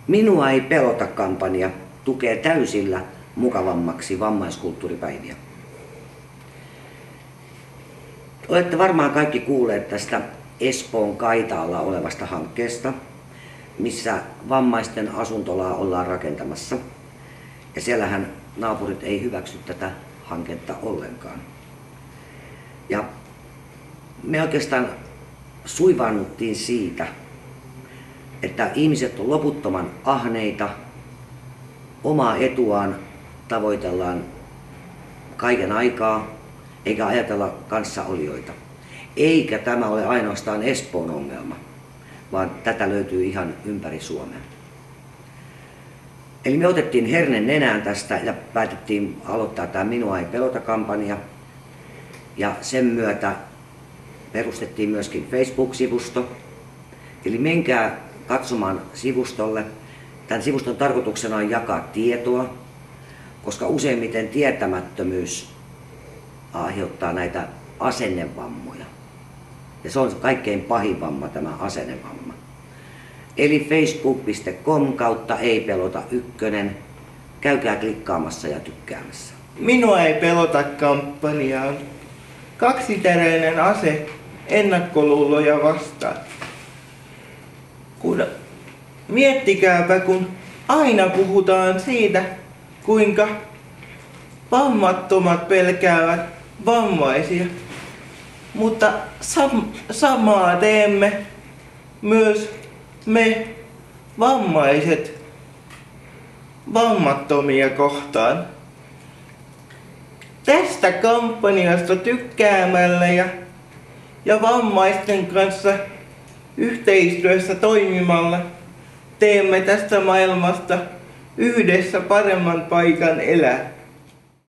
Minua ei pelota -kampanja tukee täysillä mukavammaksi vammaiskulttuuripäiviä. Olette varmaan kaikki kuulleet tästä Espoon Kaitaalla olevasta hankkeesta, missä vammaisten asuntolaa ollaan rakentamassa. Ja siellähän naapurit ei hyväksy tätä hanketta ollenkaan. Ja me oikeastaan suivaannuttiin siitä, että ihmiset on loputtoman ahneita, omaa etuaan tavoitellaan kaiken aikaa, eikä ajatella kanssaolijoita. Eikä tämä ole ainoastaan Espoon ongelma, vaan tätä löytyy ihan ympäri Suomea. Eli me otettiin hernen nenään tästä ja päätettiin aloittaa tämä Minua ei pelota -kampanja. Ja sen myötä perustettiin myöskin Facebook-sivusto. Eli menkää katsomaan sivustolle. Tämän sivuston tarkoituksena on jakaa tietoa, koska useimmiten tietämättömyys aiheuttaa näitä asennevammoja. Ja se on kaikkein pahin vamma, tämä asennevamma. Eli facebook.com/eipelota1. Käykää klikkaamassa ja tykkäämässä. Minua ei pelota -kampanja on kaksiteräinen ase ennakkoluuloja vastaan. Miettikääpä, kun aina puhutaan siitä, kuinka vammattomat pelkäävät vammaisia, mutta samaa teemme myös me vammaiset vammattomia kohtaan. Tästä kampanjasta tykkäämällä ja vammaisten kanssa yhteistyössä toimimalla teemme tästä maailmasta yhdessä paremman paikan elää.